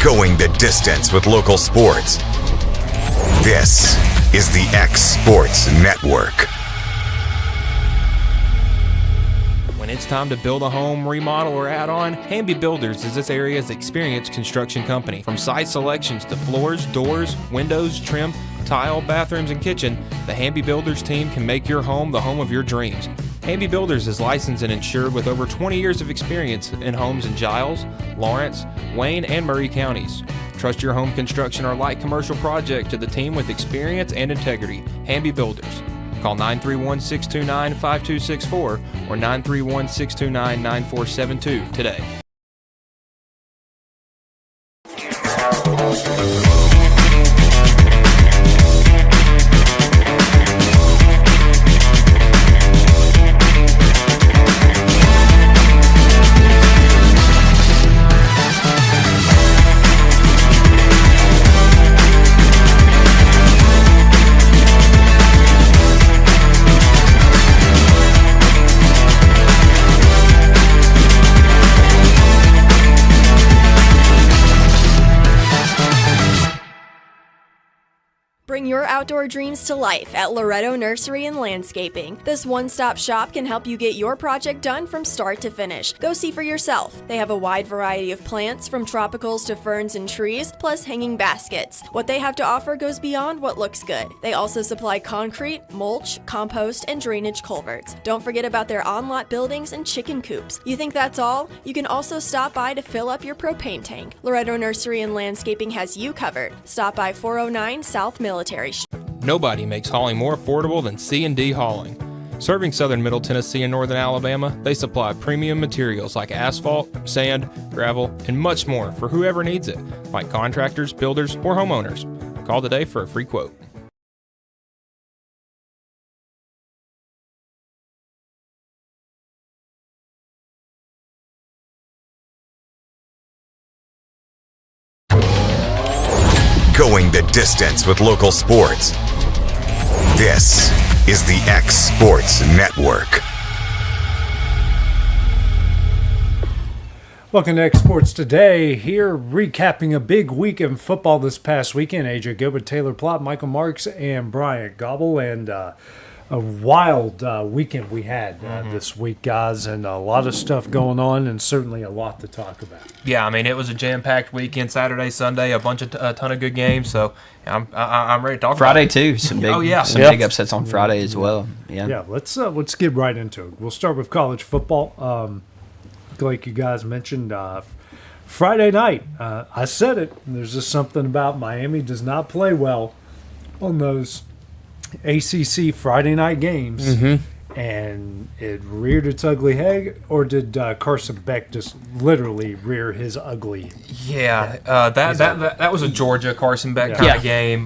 Going the distance with local sports. This is the X Sports Network. When it's time to build a home, remodel, or add on, Hamby Builders is this area's experienced construction company. From site selections to floors, doors, windows, trim, tile, bathrooms, and kitchen, the Hamby Builders team can make your home the home of your dreams. Hamby Builders is licensed and insured with over 20 years of experience in homes in Giles, Lawrence, Wayne, and Murray counties. Trust your home construction or light commercial project to the team with experience and integrity. Hamby Builders. Call 931-629-5264 or 931-629-9472 today. Bring your outdoor dreams to life at Loretto Nursery and Landscaping. This one-stop shop can help you get your project done from start to finish. Go see for yourself. They have a wide variety of plants, from tropicals to ferns and trees, plus hanging baskets. What they have to offer goes beyond what looks good. They also supply concrete, mulch, compost, and drainage culverts. Don't forget about their on-lot buildings and chicken coops. You think that's all? You can also stop by to fill up your propane tank. Loretto Nursery and Landscaping has you covered. Stop by 409 South Military. Nobody makes hauling more affordable than C&D Hauling. Serving southern Middle Tennessee and northern Alabama, they supply premium materials like asphalt, sand, gravel, and much more for whoever needs it, like contractors, builders, or homeowners. Call today for a free quote. Going the distance with local sports. This is the X Sports Network. Welcome to X Sports Today. Here recapping a big week in football this past weekend. AJ Gobble, Taylor Plott, Michael Marks, and Bryant Gobble. And a wild weekend we had this week, guys, and a lot of stuff going on, and certainly a lot to talk about. Yeah, I mean, it was a jam-packed weekend, Saturday, Sunday, a ton of good games, so I'm ready to talk Friday about it. too, some big big upsets on Friday as well. Yeah, let's get right into it. We'll start with college football. Like you guys mentioned, Friday night, I said it, there's just something about Miami does not play well on those ACC Friday night games, and it reared its ugly head, or did Carson Beck just literally rear his ugly? Yeah, that was a Georgia Carson Beck kind of game.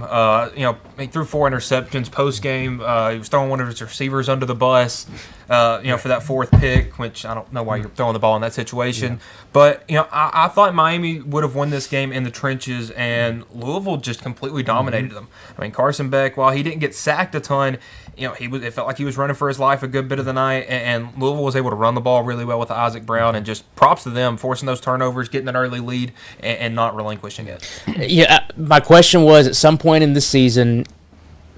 He threw 4 interceptions post game. He was throwing one of his receivers under the bus. For that 4th pick, which I don't know why you're throwing the ball in that situation. Yeah. But, I thought Miami would have won this game in the trenches, and Louisville just completely dominated them. I mean, Carson Beck, while he didn't get sacked a ton, it felt like he was running for his life a good bit of the night, and Louisville was able to run the ball really well with Isaac Brown, and just props to them, forcing those turnovers, getting an early lead, and not relinquishing it. Yeah, my question was, at some point in the season,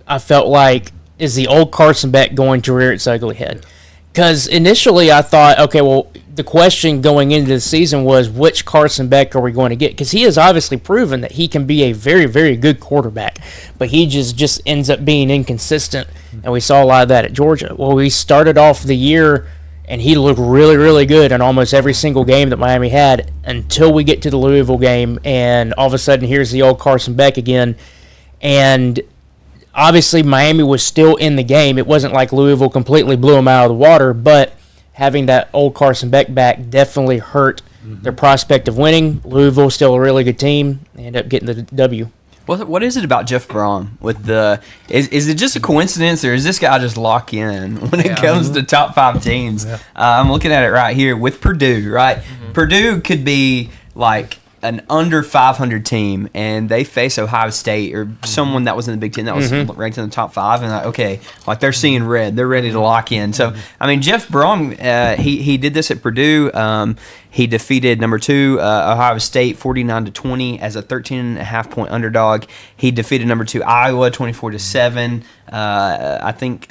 I felt like, is the old Carson Beck going to rear its ugly head? Because initially I thought, okay, well, the question going into the season was, which Carson Beck are we going to get? Because he has obviously proven that he can be a very, very good quarterback, but he just ends up being inconsistent, and we saw a lot of that at Georgia. Well, we started off the year, and he looked really, really good in almost every single game that Miami had until we get to the Louisville game, and all of a sudden here's the old Carson Beck again, and obviously, Miami was still in the game. It wasn't like Louisville completely blew them out of the water, but having that old Carson Beck back definitely hurt their prospect of winning. Louisville still a really good team. They end up getting the W. What is it about Jeff Brom with the? Is it just a coincidence, or is this guy just lock in when it comes to top 5 teams? Yeah. I'm looking at it right here with Purdue. Right, Purdue could be like an under 500 team, and they face Ohio State or someone that was in the Big Ten that was ranked in the top 5, and they're seeing red, they're ready to lock in. So I mean, Jeff Brom, he did this at Purdue. He defeated number 2 Ohio State 49-20 as a 13.5-point underdog. He defeated number 2 Iowa 24-7. I think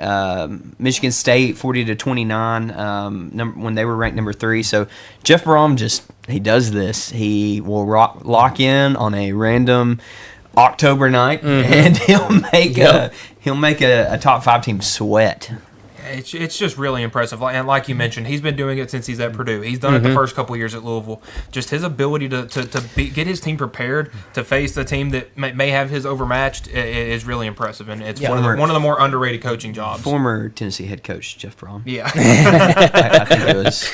Michigan State 40-29 when they were ranked number 3. So Jeff Brom he does this. He will lock in on a random October night, and he'll make a top 5 team sweat. It's just really impressive. And like you mentioned, he's been doing it since he's at Purdue. He's done it the first couple of years at Louisville. Just his ability to get his team prepared to face the team that may have his overmatched is really impressive. And it's one of the more underrated coaching jobs. Former Tennessee head coach Jeff Brom. Yeah. I think it was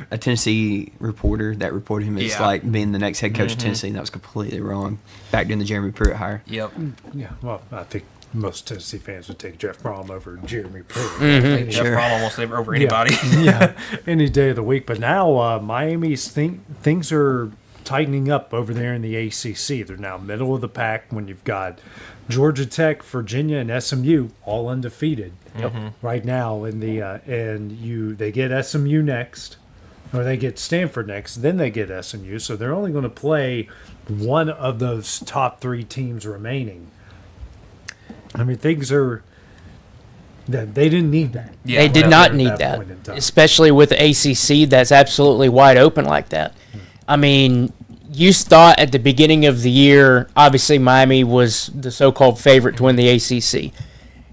a Tennessee reporter that reported him as like being the next head coach of Tennessee, and that was completely wrong back during the Jeremy Pruitt hire. Yep. Yeah, well, I think most Tennessee fans would take Jeff Brom over Jeremy Pruitt. Jeff Brom almost over anybody. Yeah, any day of the week. But now Miami's things are tightening up over there in the ACC. They're now middle of the pack when you've got Georgia Tech, Virginia, and SMU all undefeated right now. In the they get SMU next. Or they get Stanford next, then they get SMU. So they're only going to play one of those top 3 teams remaining. I mean, things are. They didn't need that. Yeah, they did not need that, especially with the ACC that's absolutely wide open like that. I mean, you thought at the beginning of the year, obviously Miami was the so-called favorite to win the ACC.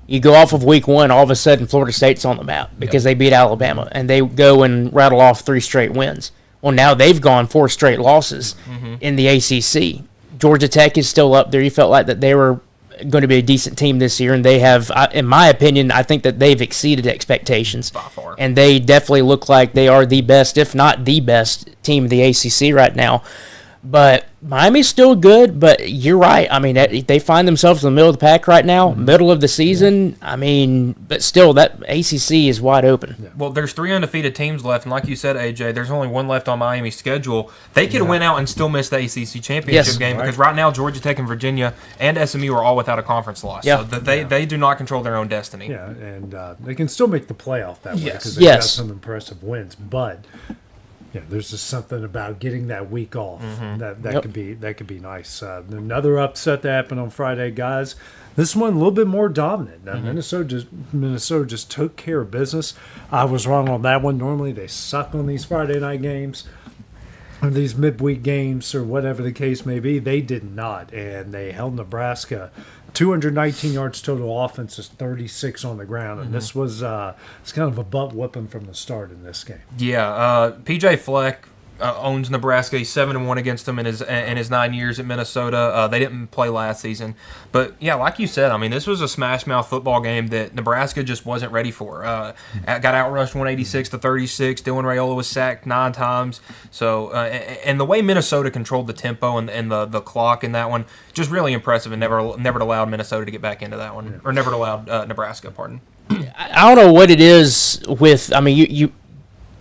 You go off of week 1, all of a sudden Florida State's on the map because they beat Alabama, and they go and rattle off 3 straight wins. Well, now they've gone 4 straight losses in the ACC. Georgia Tech is still up there. You felt like that they were going to be a decent team this year, and they have, in my opinion, I think that they've exceeded expectations. By far. And they definitely look like they are the best, if not the best, team in the ACC right now. But Miami's still good, but you're right. I mean, they find themselves in the middle of the pack right now, middle of the season. Yeah. I mean, but still, that ACC is wide open. Yeah. Well, there's 3 undefeated teams left, and like you said, AJ, there's only 1 left on Miami's schedule. They could win out and still miss the ACC championship game because right now Georgia Tech and Virginia and SMU are all without a conference loss. Yeah. So they do not control their own destiny. Yeah, and they can still make the playoff that way because they've got some impressive wins, but. Yeah, there's just something about getting that week off that could be nice. Another upset that happened on Friday, guys. This one a little bit more dominant. Minnesota just took care of business. I was wrong on that one. Normally they suck on these Friday night games or these midweek games or whatever the case may be. They did not, and they held Nebraska. 219 yards total offense is 36 on the ground, and this was it's kind of a butt whooping from the start in this game. Yeah, PJ Fleck owns Nebraska. He's 7-1 against them in his 9 years at Minnesota. They didn't play last season, but yeah, like you said, I mean, this was a smash mouth football game that Nebraska just wasn't ready for. Got outrushed 186-36. Dylan Raiola was sacked 9 times. So, and the way Minnesota controlled the tempo and the clock in that one, just really impressive, and never allowed Minnesota to get back into that one, or never allowed Nebraska. Pardon. I don't know what it is with. I mean,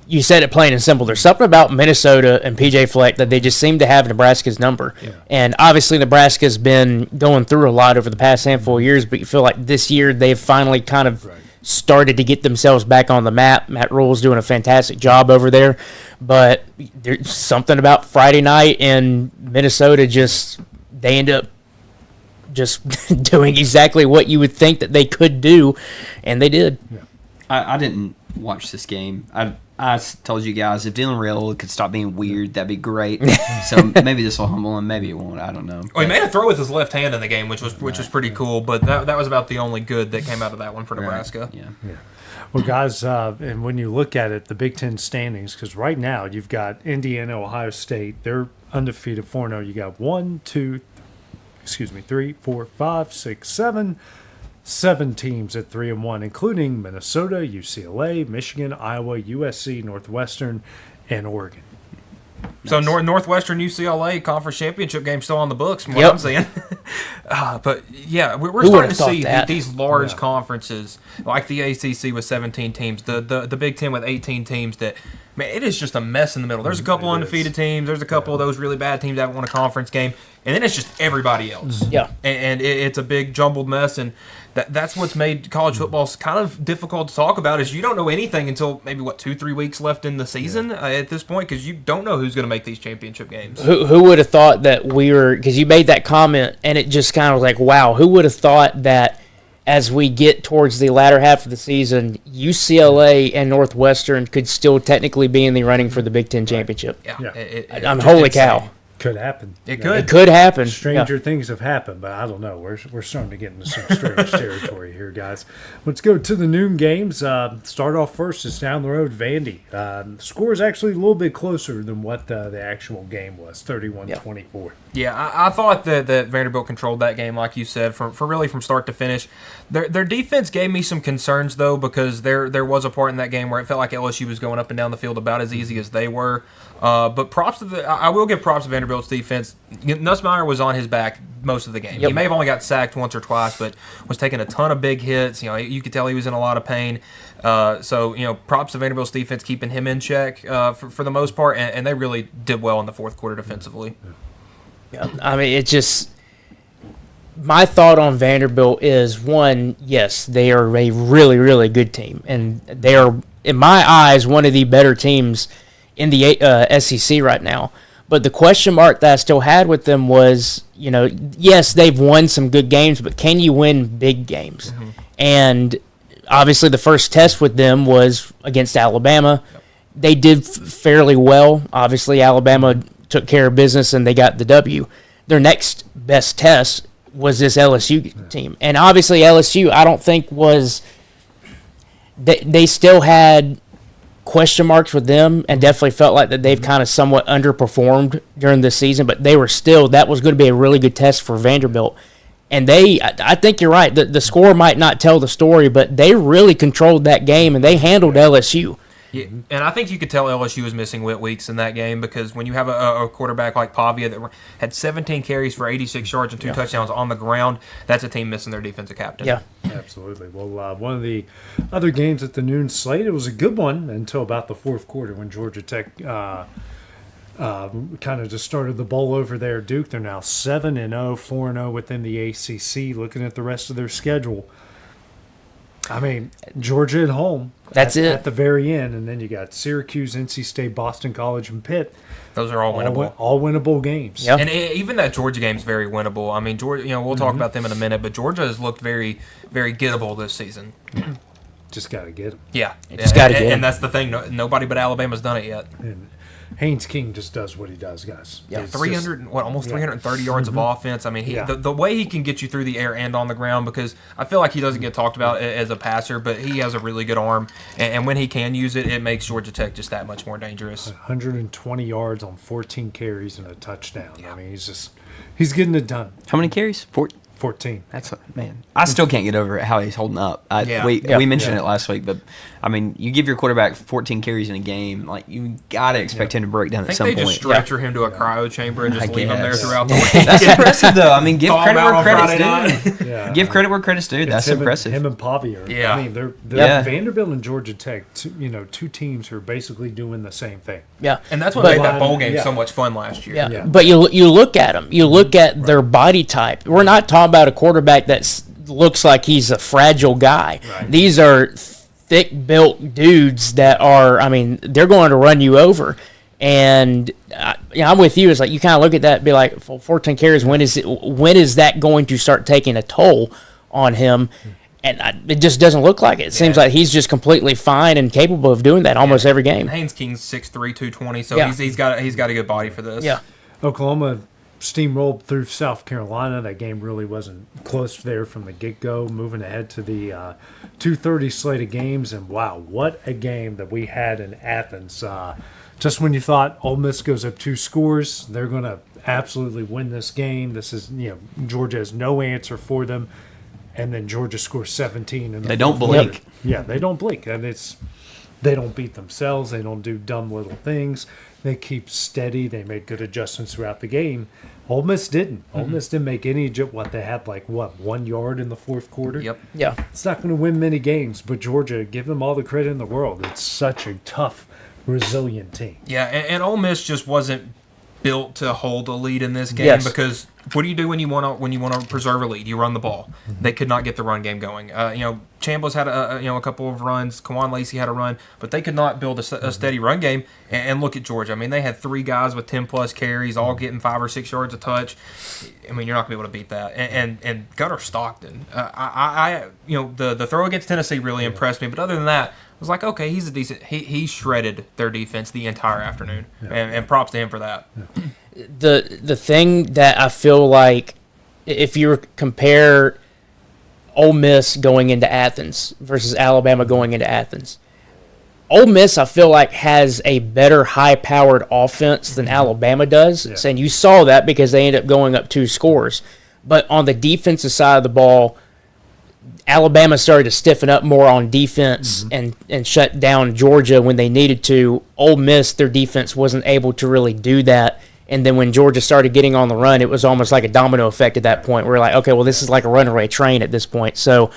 you said it plain and simple. There's something about Minnesota and PJ Fleck that they just seem to have Nebraska's number. Yeah. And obviously Nebraska's been going through a lot over the past handful of years, but you feel like this year they've finally kind of started to get themselves back on the map. Matt Rule's doing a fantastic job over there. But there's something about Friday night in Minnesota, they end up just doing exactly what you would think that they could do, and they did. Yeah. I didn't watch this game. I told you guys if Dylan Raiola could stop being weird, that'd be great. So maybe this will humble him, maybe it won't. I don't know. Well, he made a throw with his left hand in the game, which was pretty cool. But that was about the only good that came out of that one for Nebraska. Yeah. Well, guys, and when you look at it, the Big Ten standings, because right now you've got Indiana, Ohio State. They're undefeated 4-0. You got 3, 4, 5, 6, 7 teams at 3-1, including Minnesota, UCLA, Michigan, Iowa, USC, Northwestern, and Oregon. So Northwestern UCLA conference championship game still on the books from what I'm seeing. But yeah, we're Who starting would've to see thought that? these large conferences like the ACC with 17 teams, the Big Ten with 18 teams. That man, it is just a mess in the middle. There's a couple undefeated teams. There's a couple of those really bad teams that haven't won a conference game, and then it's just everybody else. Yeah. And it's a big jumbled mess, and that's what's made college football kind of difficult to talk about. Is you don't know anything until maybe 2-3 weeks left in the season at this point, because you don't know who's going to make these championship games. Who would have thought that we were, because you made that comment and it just kind of was like, wow, who would have thought that as we get towards the latter half of the season, UCLA and Northwestern could still technically be in the running for the Big Ten championship? Yeah. Holy cow. Could happen. It could. It could happen. Stranger things have happened, but I don't know. We're starting to get into some strange territory here, guys. Let's go to the noon games. Start off first. It's down the road, Vandy. The score is actually a little bit closer than what the actual game was, 31-24. Yeah, I thought that Vanderbilt controlled that game, like you said, from start to finish. Their defense gave me some concerns, though, because there was a part in that game where it felt like LSU was going up and down the field about as easy as they were. But I will give props to Vanderbilt's defense. Nussmeier was on his back most of the game. Yep. He may have only got sacked once or twice, but was taking a ton of big hits. You could tell he was in a lot of pain. So props to Vanderbilt's defense keeping him in check for the most part, and they really did well in the fourth quarter defensively. Yeah, I mean, it just my thought on Vanderbilt is, one, yes, they are a really, really good team, and they are, in my eyes, one of the better teams in the SEC right now. But the question mark that I still had with them was, yes, they've won some good games, but can you win big games? Mm-hmm. And obviously the first test with them was against Alabama. Yep. They did fairly well. Obviously, Alabama took care of business and they got the W. Their next best test was this LSU team. And obviously LSU, I don't think was – they still had question marks with them and definitely felt like that they've kind of somewhat underperformed during this season, but they were still – that was going to be a really good test for Vanderbilt. And I think you're right. The score might not tell the story, but they really controlled that game and they handled LSU. Yeah, and I think you could tell LSU was missing Whit Weeks in that game, because when you have a quarterback like Pavia that had 17 carries for 86 yards and 2 touchdowns on the ground, that's a team missing their defensive captain. Yeah, absolutely. Well, one of the other games at the noon slate, it was a good one until about the fourth quarter when Georgia Tech kind of just started the ball over there. Duke, they're now 7-0, 4-0 within the ACC. Looking at the rest of their schedule, I mean, Georgia at home. That's it. At the very end. And then you got Syracuse, NC State, Boston College, and Pitt. Those are all winnable. All winnable games. Yep. And even that Georgia game is very winnable. I mean, Georgia. We'll talk about them in a minute, but Georgia has looked very, very gettable this season. Yeah. Just got to get them. Yeah. Just got to get them. And that's the thing. Nobody but Alabama's done it yet. And Haynes King just does what he does, guys. Yeah, 330 yards of offense. I mean, the way he can get you through the air and on the ground, because I feel like he doesn't get talked about as a passer, but he has a really good arm, and when he can use it, it makes Georgia Tech just that much more dangerous. 120 yards on 14 carries and a touchdown. Yeah. I mean, he's getting it done. How many carries? 14. That's man. I still can't get over how he's holding up. We mentioned it last week, but I mean, you give your quarterback 14 carries in a game, like you gotta expect him to break down at some point. I think they just stretcher him to a cryo chamber and just leave him there throughout the week. That's impressive, though. I mean, give credit where credit's due. Give credit where credit's due. That's impressive. Him and Pavia. Yeah. I mean, they're Vanderbilt and Georgia Tech. Two teams who are basically doing the same thing. Yeah, and that's what made that bowl game so much fun last year. Yeah. But you look at them. You look at their body type. We're not talking about a quarterback that looks like he's a fragile guy. Right. These are thick-built dudes that are, I mean, they're going to run you over. And I'm with you. It's like you kind of look at that and be like, 14 carries, when is that going to start taking a toll on him? And it just doesn't look like it. It seems like he's just completely fine and capable of doing that almost every game. Haynes King's 6'3", 220, so he's got a good body for this. Yeah. Oklahoma steamrolled through South Carolina. That game really wasn't close there from the get-go. Moving ahead to the 2:30 slate of games, and wow, what a game that we had in Athens. Just when you thought Ole Miss goes up 2 scores, they're going to absolutely win this game. This is, Georgia has no answer for them, and then Georgia scores 17. They don't blink. Yeah, they don't blink, and it's They don't beat themselves. They don't do dumb little things. They keep steady. They make good adjustments throughout the game. Ole Miss didn't. Ole Miss didn't make any what they had 1 yard in the fourth quarter. Yep. Yeah. It's not going to win many games, but Georgia, give them all the credit in the world. It's such a tough, resilient team. Yeah, and Ole Miss just wasn't built to hold a lead in this game because what do you do when you want to preserve a lead? You run the ball. They could not get the run game going. Chambliss had a couple of runs. Kawan Lacey had a run, but they could not build a steady run game. And look at Georgia. I mean, they had 3 guys with 10+ carries, all getting 5 or 6 yards a touch. I mean, you're not gonna be able to beat that. And Gunnar Stockton, the throw against Tennessee really impressed me. But other than that, I was like, okay, he's a decent. He shredded their defense the entire afternoon, and props to him for that. The thing that I feel like, if you compare Ole Miss going into Athens versus Alabama going into Athens, Ole Miss, I feel like, has a better high-powered offense than Alabama does. Yeah. And you saw that because they ended up going up 2 scores. But on the defensive side of the ball, Alabama started to stiffen up more on defense and shut down Georgia when they needed to. Ole Miss, their defense wasn't able to really do that. And then when Georgia started getting on the run, it was almost like a domino effect at that point. We're like, okay, well, this is like a runaway train at this point. So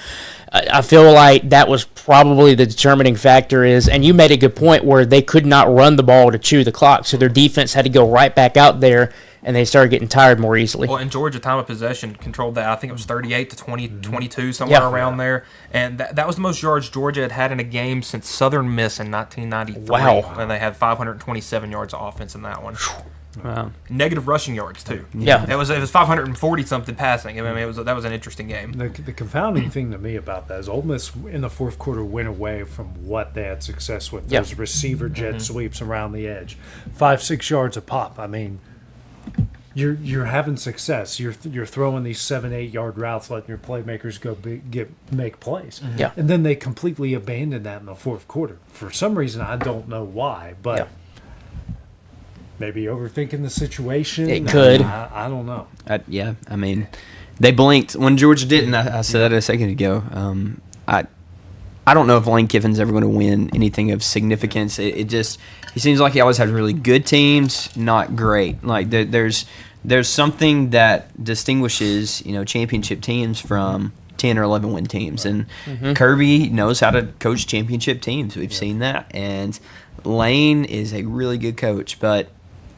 I feel like that was probably the determining factor and you made a good point where they could not run the ball to chew the clock. So their defense had to go right back out there, and they started getting tired more easily. Well, and Georgia, time of possession, controlled that. I think it was 38 to 22, somewhere around there. And that was the most yards Georgia had in a game since Southern Miss in 1993. Wow. And they had 527 yards of offense in that one. Wow. Negative rushing yards, too. Yeah. It was 540-something passing. I mean, that was an interesting game. The confounding thing to me about that is Ole Miss in the fourth quarter went away from what they had success with. Those receiver jet sweeps around the edge, 5-6 yards a pop. I mean, you're having success. You're throwing these 7-8 yard routes, letting your playmakers make plays. Yeah. And then they completely abandoned that in the fourth quarter. For some reason, I don't know why, but maybe overthinking the situation. It could. I don't know. I mean, they blinked when Georgia didn't. I said that a second ago. I don't know if Lane Kiffin's ever going to win anything of significance. He seems like he always has really good teams, not great. Like there's something that distinguishes championship teams from 10 or 11 win teams, and Kirby knows how to coach championship teams. We've seen that, and Lane is a really good coach, but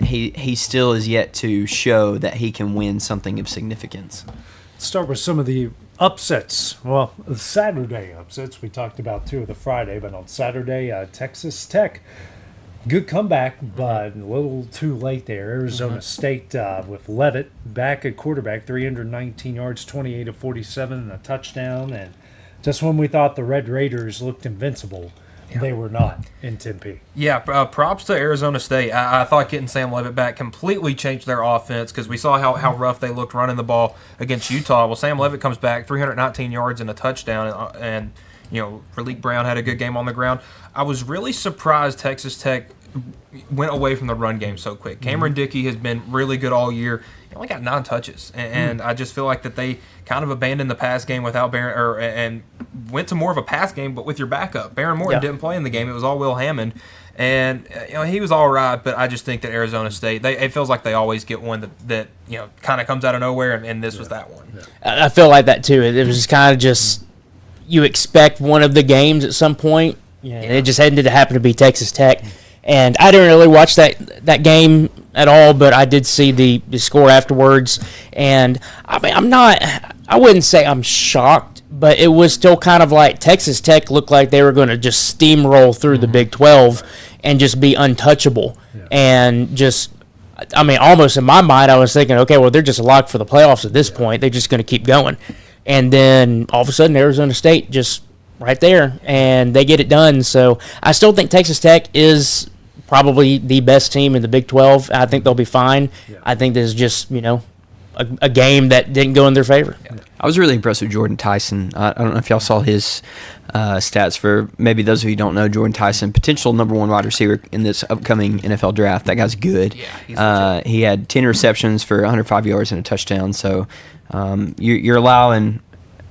he still is yet to show that he can win something of significance. Let's start with some of the upsets. Well, the Saturday upsets. We talked about 2 of the Friday, but on Saturday, Texas Tech, good comeback, but a little too late there. Arizona State with Leavitt back at quarterback, 319 yards, 28 of 47, and a touchdown. And just when we thought the Red Raiders looked invincible, they were not in Tempe. Yeah, props to Arizona State. I thought getting Sam Leavitt back completely changed their offense because we saw how rough they looked running the ball against Utah. Well, Sam Leavitt comes back, 319 yards and a touchdown, and Raleek Brown had a good game on the ground. I was really surprised Texas Tech went away from the run game so quick. Cameron Dickey has been really good all year. He only got 9 touches, and I just feel like that they kind of abandoned the pass game without Barron, and went to more of a pass game, but with your backup. Barron Morton didn't play in the game; it was all Will Hammond, and he was all right. But I just think that Arizona State, it feels like they always get one that kind of comes out of nowhere, and this was that one. I feel like that too. It was just kind of just you expect one of the games at some point. It just hadn't to happen to be Texas Tech. And I didn't really watch that game at all, but I did see the score afterwards. And I mean, I wouldn't say I'm shocked, but it was still kind of like Texas Tech looked like they were going to just steamroll through the Big 12 and just be untouchable. And just, I mean, almost in my mind, I was thinking, okay, well, they're just locked for the playoffs at this point. They're just going to keep going. And then all of a sudden, Arizona State just right there, and they get it done. So I still think Texas Tech is probably the best team in the Big 12. I think they'll be fine. I think this is just, a game that didn't go in their favor. I was really impressed with Jordan Tyson. I don't know if y'all saw his stats. For maybe those of you who don't know, Jordan Tyson, potential number 1 wide receiver in this upcoming NFL draft. That guy's good. Yeah, he had 10 receptions for 105 yards and a touchdown. So you're allowing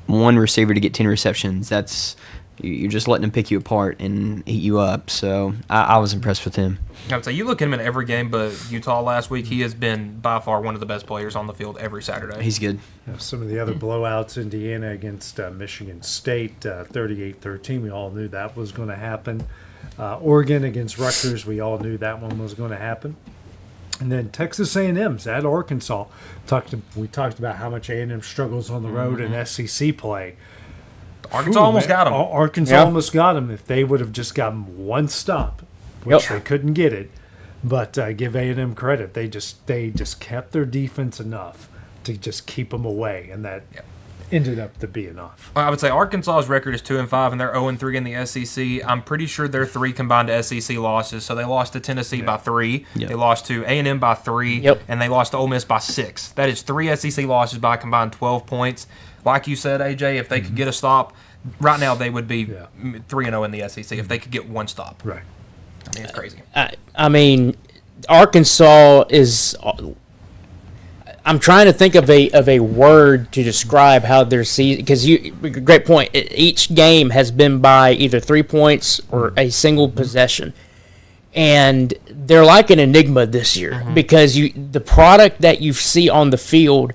one receiver to get 10 receptions. That's You're just letting him pick you apart and eat you up. So I was impressed with him. I would say you look at him in every game but Utah last week, he has been by far one of the best players on the field every Saturday. He's good. Some of the other blowouts, Indiana against Michigan State, 38-13, we all knew that was going to happen. Oregon against Rutgers, we all knew that one was going to happen. And then Texas A&M's at Arkansas. We talked about how much A&M struggles on the road in SEC play. Arkansas almost got him. Arkansas almost got him if they would have just gotten one stop, which they couldn't get it. But give A&M credit; they just kept their defense enough to just keep them away, and that ended up to be enough. I would say Arkansas's record is 2-5, and they're 0-3 in the SEC. I'm pretty sure they're 3 combined SEC losses. So they lost to Tennessee by 3, they lost to A&M by 3, and they lost to Ole Miss by 6. That is 3 SEC losses by a combined 12 points. Like you said, AJ, if they could get a stop, right now they would be 3-0 in the SEC if they could get one stop. Right. I mean, it's crazy. I mean, Arkansas is. I'm trying to think of a word to describe how their season, because great point. Each game has been by either 3 points or a single possession, and they're like an enigma this year because the product that you see on the field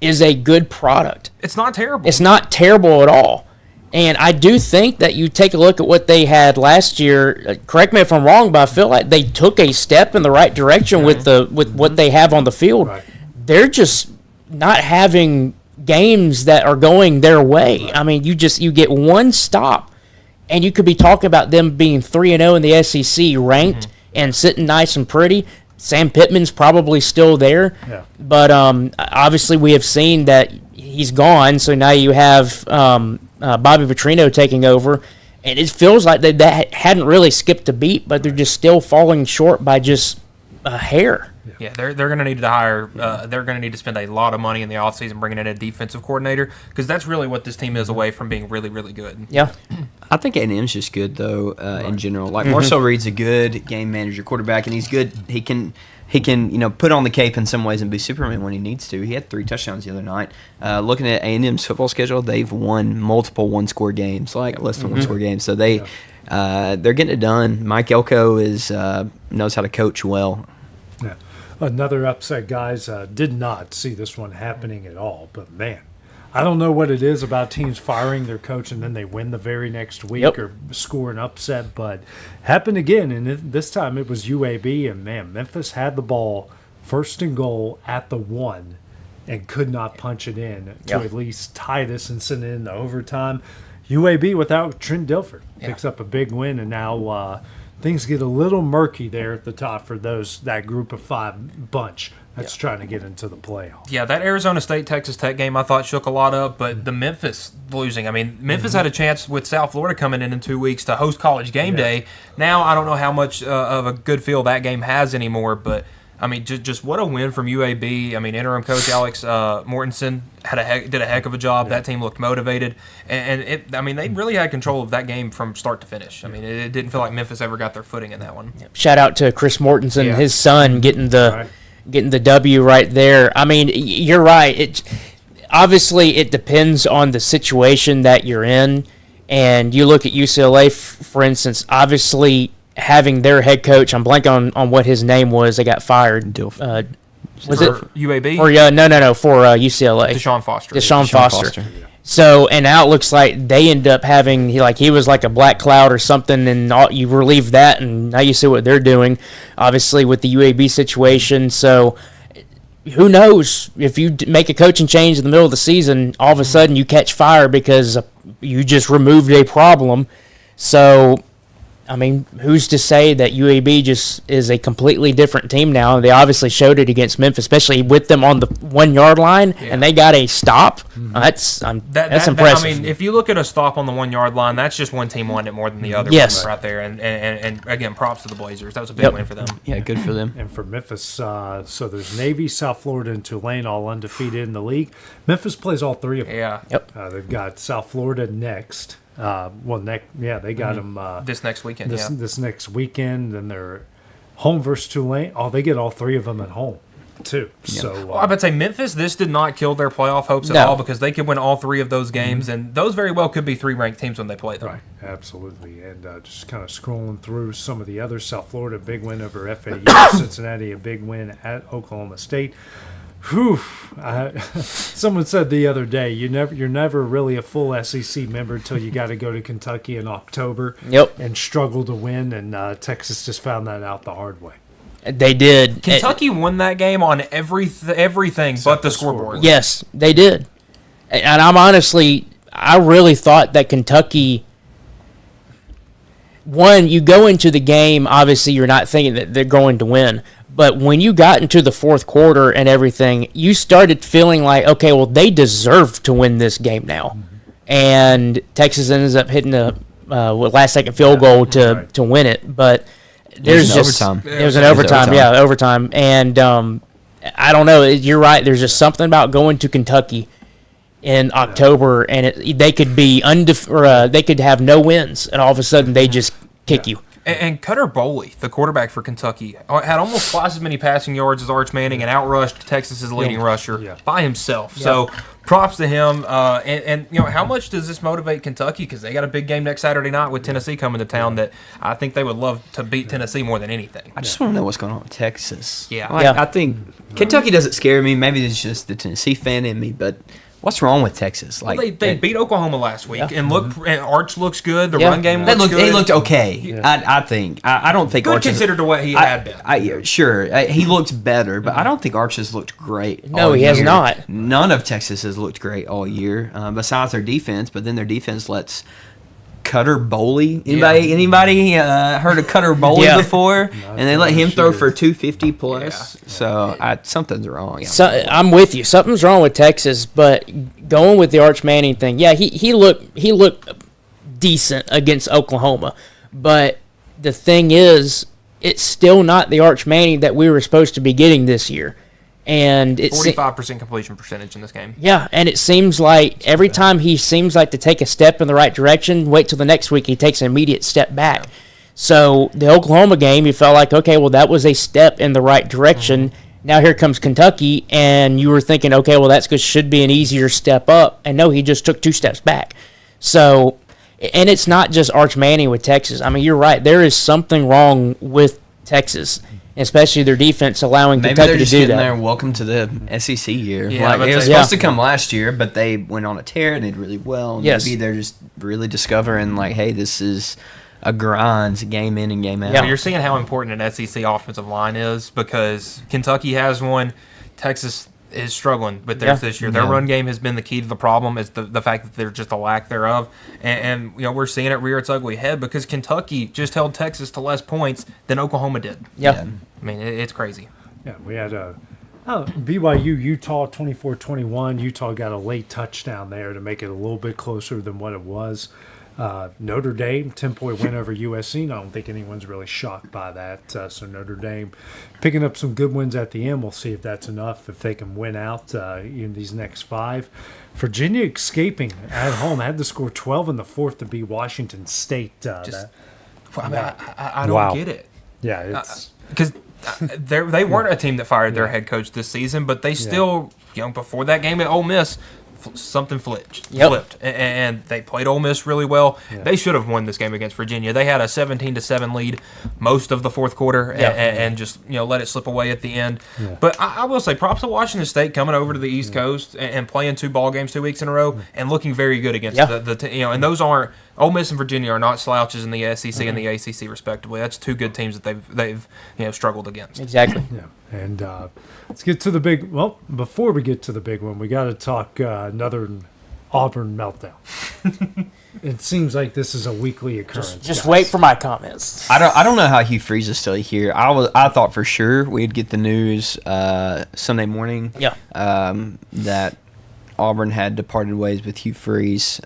is a good product. It's not terrible. It's not terrible at all. And I do think that you take a look at what they had last year. Correct me if I'm wrong, but I feel like they took a step in the right direction with what they have on the field. Right. They're just not having games that are going their way. Right. I mean, you get one stop, and you could be talking about them being 3-0 in the SEC, ranked and sitting nice and pretty. Sam Pittman's probably still there, but obviously we have seen that he's gone. So now you have Bobby Petrino taking over, and it feels like they hadn't really skipped a beat, but they're just still falling short by just a hair. Yeah, they're going to need to hire. They're going to need to spend a lot of money in the offseason bringing in a defensive coordinator because that's really what this team is away from being really, really good. Yeah, I think A&M's just good though in general. Like Marcel Reed's a good game manager, quarterback, and he's good. He can put on the cape in some ways and be Superman when he needs to. He had 3 touchdowns the other night. Looking at A&M's football schedule, they've won multiple one-score games, like less than one-score games. So they're getting it done. Mike Elko knows how to coach well. Yeah. Another upset, guys. Did not see this one happening at all, but man, I don't know what it is about teams firing their coach and then they win the very next week or score an upset, but happened again, and this time it was UAB, and man, Memphis had the ball first and goal at the 1 and could not punch it in to at least tie this and send it into overtime. UAB without Trent Dilford picks up a big win, and now things get a little murky there at the top for that group of 5 bunch that's trying to get into the playoffs. Yeah, that Arizona State-Texas Tech game I thought shook a lot up, but the Memphis losing. I mean, Memphis had a chance with South Florida coming in 2 weeks to host College Game Day. Now I don't know how much of a good feel that game has anymore, but I mean, just what a win from UAB. I mean, interim coach Alex Mortensen did a heck of a job. That team looked motivated, and they really had control of that game from start to finish. I mean, it didn't feel like Memphis ever got their footing in that one. Shout out to Chris Mortensen, his son, getting the W right there. I mean, you're right. Obviously it depends on the situation that you're in, and you look at UCLA, for instance. Obviously, having their head coach, I'm blanking on what his name was. They got fired. Was it UAB? For UCLA. Deshaun Foster. Deshaun Foster. So, and now it looks like they end up having, he was like a black cloud or something, and you relieve that, and now you see what they're doing, obviously, with the UAB situation. So, who knows? If you make a coaching change in the middle of the season, all of a sudden you catch fire because you just removed a problem. So, I mean, who's to say that UAB just is a completely different team now? They obviously showed it against Memphis, especially with them on the 1 yard line, and they got a stop. That's impressive. I mean, if you look at a stop on the 1 yard line, that's just one team wanting it more than the other. Yes. Right there. And again, props to the Blazers. That was a big win for them. Yeah, good for them. And for Memphis, so there's Navy, South Florida, and Tulane all undefeated in the league. Memphis plays all 3 of them. Yeah. Yep. They've got South Florida next. They got them this next weekend. This next weekend, and they're home versus Tulane. Oh, they get all 3 of them at home. too. So I would say Memphis, this did not kill their playoff hopes at all because they could win all 3 of those games, and those very well could be 3 ranked teams when they play them. Right, absolutely. And just kind of scrolling through some of the other South Florida, big win over FAU, Cincinnati, a big win at Oklahoma State. Whew. Someone said the other day, you're never really a full SEC member until you got to go to Kentucky in October and struggle to win, and Texas just found that out the hard way. They did. Kentucky won that game on everything but the scoreboard. Yes, they did. And I really thought that Kentucky, one, you go into the game, obviously you're not thinking that they're going to win. But when you got into the fourth quarter and everything, you started feeling like, okay, well, they deserve to win this game now. Mm-hmm. And Texas ends up hitting a last-second field goal to win it. But there's overtime. It was an overtime. Yeah, overtime. And I don't know. You're right. There's just something about going to Kentucky in October, and they could be they could have no wins, and all of a sudden they just kick you. And Cutter Boley, the quarterback for Kentucky, had almost twice as many passing yards as Arch Manning and outrushed Texas's leading rusher by himself. So props to him. And how much does this motivate Kentucky? Because they got a big game next Saturday night with Tennessee coming to town that I think they would love to beat Tennessee more than anything. I just want to know what's going on with Texas. Yeah. I think Kentucky doesn't scare me. Maybe it's just the Tennessee fan in me, but what's wrong with Texas? Like they beat Oklahoma last week, and Arch looks good. The run game looks good. He looked okay. Yeah. I think. I don't think good Arch considered to what he had been. Sure, he looked better, but I don't think Arch has looked great. No, he has not. None of Texas has looked great all year, besides their defense. But then their defense lets Cutter Boley. Anybody heard of Cutter Boley before? And they let him throw for 250 plus. Yeah. So something's wrong. I'm with you. Something's wrong with Texas. But going with the Arch Manning thing, he looked decent against Oklahoma. But the thing is, it's still not the Arch Manning that we were supposed to be getting this year. And it's 45% completion percentage in this game. Yeah, and it seems like every time he seems like to take a step in the right direction, wait till the next week he takes an immediate step back. So the Oklahoma game, you felt like, okay, well, that was a step in the right direction. Now here comes Kentucky, and you were thinking, okay, well, should be an easier step up. And no, he just took 2 steps back. So, and it's not just Arch Manning with Texas. I mean, you're right. There is something wrong with Texas, especially their defense allowing Kentucky to do that. There, welcome to the SEC year. Yeah, it was supposed to come last year, but they went on a tear and did really well. And maybe they're just really discovering, hey, this is a grind, game in and game out. Yeah, you're seeing how important an SEC offensive line is because Kentucky has one. Texas is struggling with theirs this year. Their run game has been the key to the problem. Is the fact that there's just a lack thereof, and we're seeing it rear its ugly head because Kentucky just held Texas to less points than Oklahoma did. Yeah. I mean it's crazy. Yeah, we had BYU Utah 24-21. Utah got a late touchdown there to make it a little bit closer than what it was. Notre Dame 10-point win over USC. I don't think anyone's really shocked by that. So Notre Dame picking up some good wins at the end. We'll see if that's enough, if they can win out in these next 5. Virginia escaping at home. Had to score 12 in the fourth to beat Washington State. I don't get it. Yeah, it's because they weren't a team that fired their head coach this season, but they still, before that game at Ole Miss, something flipped, and they played Ole Miss really well. They should have won this game against Virginia. They had a 17-7 lead most of the fourth quarter, and just let it slip away at the end. But I will say, props to Washington State coming over to the East Coast and playing 2 ball games 2 weeks in a row and looking very good against the and those aren't. Ole Miss and Virginia are not slouches in the SEC and the ACC respectively. That's 2 good teams that they've struggled against. Exactly. Yeah. And let's get to the big. Well, before we get to the big one, we got to talk another Auburn meltdown. It seems like this is a weekly occurrence. Just wait for my comments. I don't know how Hugh Freeze is still here. I thought for sure we'd get the news Sunday morning. Yeah. That Auburn had departed ways with Hugh Freeze.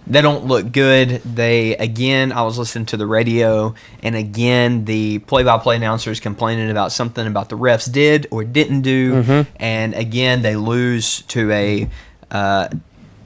They don't look good. I was listening to the radio, and again, the play-by-play announcer is complaining about something about the refs did or didn't do, and again, they lose to a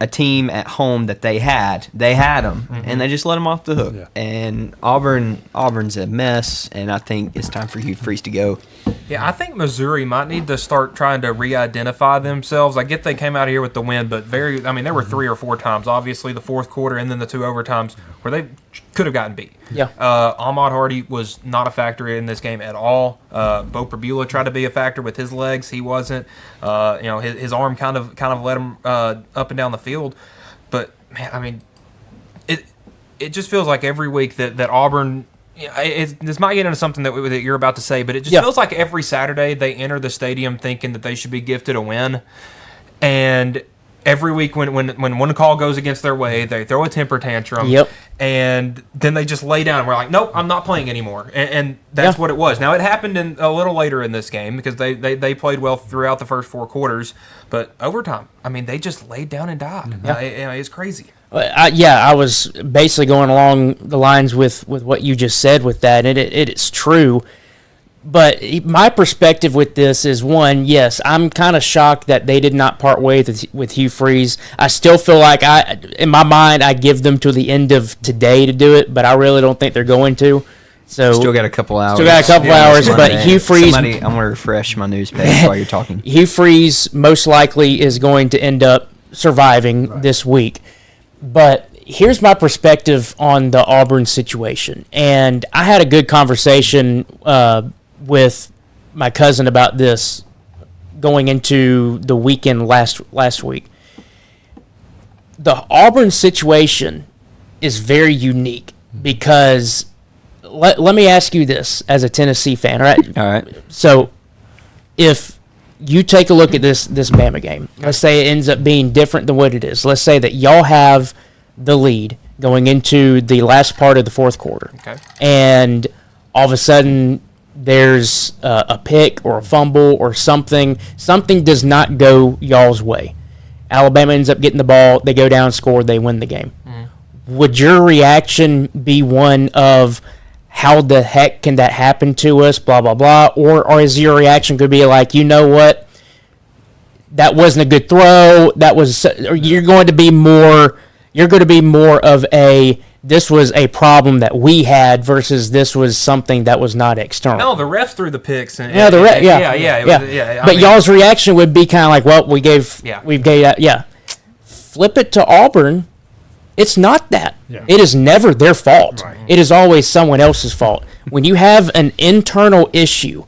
a team at home that they had them, and they just let them off the hook. Yeah. And Auburn's a mess, and I think it's time for Hugh Freeze to go. Yeah, I think Missouri might need to start trying to re-identify themselves. I get they came out here with the win, but there were 3 or 4 times, obviously the fourth quarter and then the 2 overtimes where they could have gotten beat. Yeah. Ahmad Hardy was not a factor in this game at all. Bo Perbula tried to be a factor with his legs. He wasn't. His arm kind of let him up and down the field. But man, I mean, it just feels like every week that Auburn. This might get into something that you're about to say, but it just feels like every Saturday they enter the stadium thinking that they should be gifted a win, and every week when one call goes against their way, they throw a temper tantrum. Yep. And then they just lay down and we're like, nope, I'm not playing anymore. And that's what it was. Now, it happened a little later in this game because they played well throughout the first 4 quarters. But overtime, I mean, they just laid down and died. It's crazy. I was basically going along the lines with what you just said with that, and it's true. But my perspective with this is, one, yes, I'm kind of shocked that they did not part ways with Hugh Freeze. I still feel like in my mind, I give them to the end of today to do it, but I really don't think they're going to. So Still got a couple hours. But Hugh Freeze. I'm going to refresh my news page while you're talking. Hugh Freeze most likely is going to end up surviving this week. But here's my perspective on the Auburn situation. And I had a good conversation with my cousin about this going into the weekend last week. The Auburn situation is very unique because let me ask you this as a Tennessee fan, all right? All right. So if you take a look at this Bama game, let's say it ends up being different than what it is. Let's say that y'all have the lead going into the last part of the fourth quarter. Okay. And all of a sudden there's a pick or a fumble or something. Something does not go y'all's way. Alabama ends up getting the ball. They go down, score, they win the game. Would your reaction be one of, how the heck can that happen to us, blah, blah, blah? Or is your reaction could be like, you know what, that wasn't a good throw. Or you're going to be more of a, this was a problem that we had versus this was something that was not external. No, the refs threw the picks. And, But y'all's reaction would be kind of like, well, we gave. Flip it to Auburn. It's not that. Yeah. It is never their fault. Right. It is always someone else's fault. When you have an internal issue,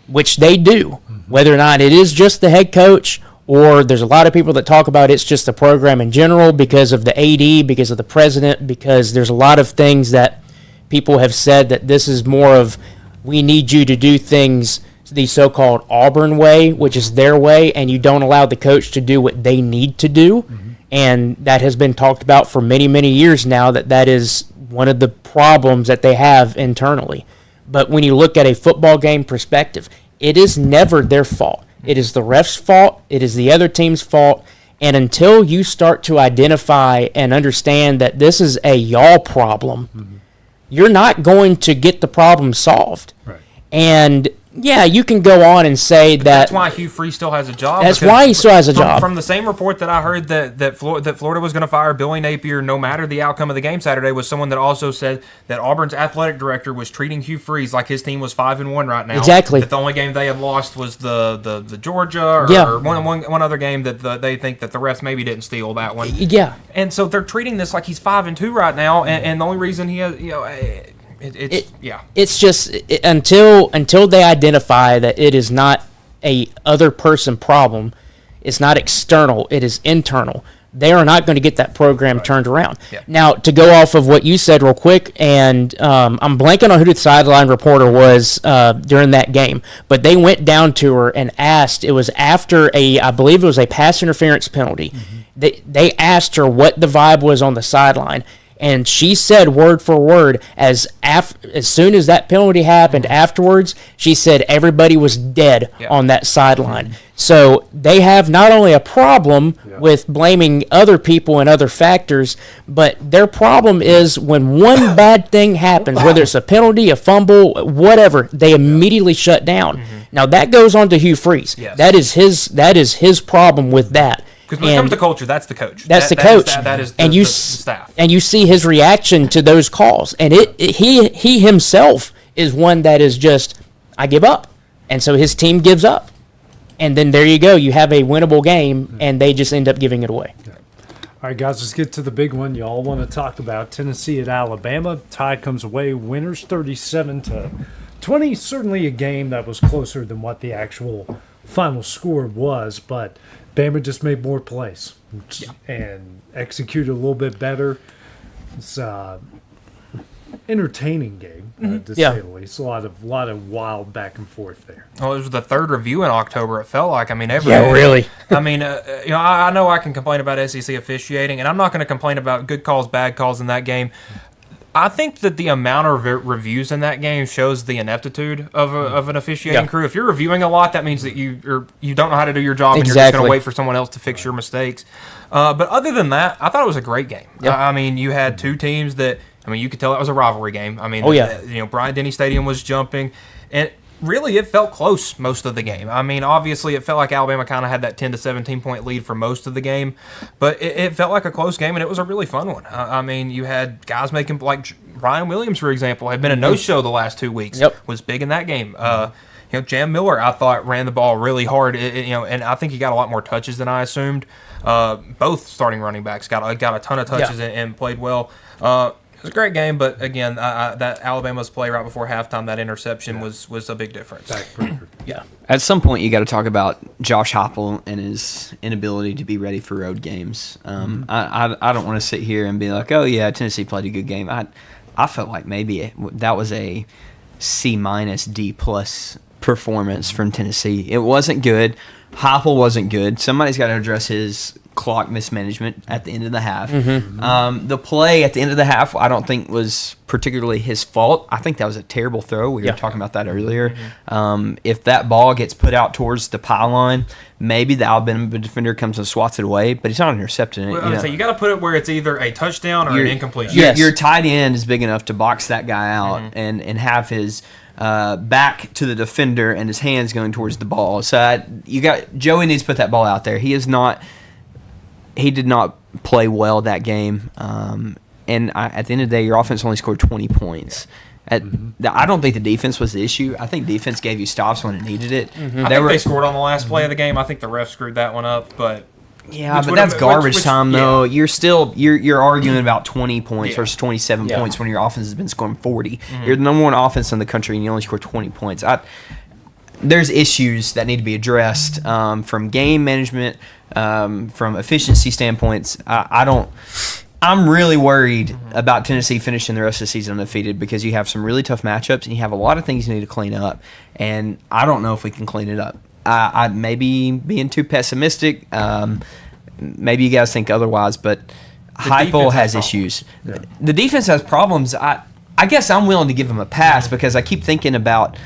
which they do, whether or not it is just the head coach, or there's a lot of people that talk about it's just the program in general because of the AD, because of the president, because there's a lot of things that people have said that this is more of, we need you to do things the so-called Auburn way, which is their way, and you don't allow the coach to do what they need to do. And that has been talked about for many, many years now, that is one of the problems that they have internally. But when you look at a football game perspective, it is never their fault. It is the ref's fault. It is the other team's fault. And until you start to identify and understand that this is a y'all problem, you're not going to get the problem solved. Right. And yeah, you can go on and say that. That's why Hugh Freeze still has a job. That's why he still has a job. From the same report that I heard that Florida was going to fire Billy Napier no matter the outcome of the game Saturday, was someone that also said that Auburn's athletic director was treating Hugh Freeze like his team was 5-1 right now. Exactly. That the only game they had lost was the Georgia or one other game that they think that the refs maybe didn't steal that one. Yeah. And so they're treating this like he's 5-2 right now, and the only reason he has, It's just until they identify that it is not a other person problem, it's not external, it is internal. They are not going to get that program turned around. Yeah. Now, to go off of what you said real quick, and I'm blanking on who the sideline reporter was during that game, but they went down to her and asked. It was after I believe it was a pass interference penalty. They asked her what the vibe was on the sideline. And she said word for word, as soon as that penalty happened afterwards, she said everybody was dead on that sideline. So they have not only a problem with blaming other people and other factors, but their problem is when one bad thing happens, whether it's a penalty, a fumble, whatever, they immediately shut down. Now that goes on to Hugh Freeze. Yes. That is his problem with that. Because when it comes to culture, that's the coach. That's the coach. That is and the staff. And you see his reaction to those calls. And he himself is one that is just, I give up. And so his team gives up. And then there you go. You have a winnable game, and they just end up giving it away. All right, guys, let's get to the big one you all want to talk about. Tennessee at Alabama. Tide comes away winners 37-20. Certainly a game that was closer than what the actual final score was, but Bama just made more plays and executed a little bit better. It's entertaining game, to say the least. A lot of wild back and forth there. Well, it was the third review in October. It felt like. I mean, every Yeah, really. I mean, I know I can complain about SEC officiating, and I'm not going to complain about good calls, bad calls in that game. I think that the amount of reviews in that game shows the ineptitude of an officiating crew. If you're reviewing a lot, that means that you don't know how to do your job, and you're just going to wait for someone else to fix your mistakes. But other than that, I thought it was a great game. Yep. I mean, you had two teams that, I mean, you could tell it was a rivalry game. I mean, Bryant Denny Stadium was jumping, and really it felt close most of the game. I mean, obviously it felt like Alabama kind of had that 10 to 17 point lead for most of the game, but it felt like a close game, and it was a really fun one. I mean, you had guys making, like Ryan Williams, for example, had been a no-show the last 2 weeks. Was big in that game. Jam Miller, I thought, ran the ball really hard. And I think he got a lot more touches than I assumed. Both starting running backs got a ton of touches and played well. It was a great game, but again, that Alabama's play right before halftime, that interception was a big difference. Yeah. At some point, you got to talk about Josh Heupel and his inability to be ready for road games. I don't want to sit here and be like, oh yeah, Tennessee played a good game. I felt like maybe that was a C-, D+ performance from Tennessee. It wasn't good. Heupel wasn't good. Somebody's got to address his clock mismanagement at the end of the half. The play at the end of the half, I don't think was particularly his fault. I think that was a terrible throw. We were talking about that earlier. If that ball gets put out towards the pylon, maybe the Alabama defender comes and swats it away, but he's not intercepting it. Well, you got to put it where it's either a touchdown or an incompletion. Your tight end is big enough to box that guy out and have his back to the defender and his hands going towards the ball. So Joey needs to put that ball out there. He did not play well that game. And at the end of the day, your offense only scored 20 points. I don't think the defense was the issue. I think defense gave you stops when it needed it. I think they scored on the last play of the game. I think the ref screwed that one up, but that's garbage time though. You're still you're arguing about 20 points versus 27 points when your offense has been scoring 40. You're the number one offense in the country and you only score 20 points. There's issues that need to be addressed from game management, from efficiency standpoints. I'm really worried about Tennessee finishing the rest of the season undefeated because you have some really tough matchups and you have a lot of things you need to clean up. And I don't know if we can clean it up. I may be being too pessimistic. Maybe you guys think otherwise, but Heupel has issues. Yeah. The defense has problems. I guess I'm willing to give them a pass because I keep thinking about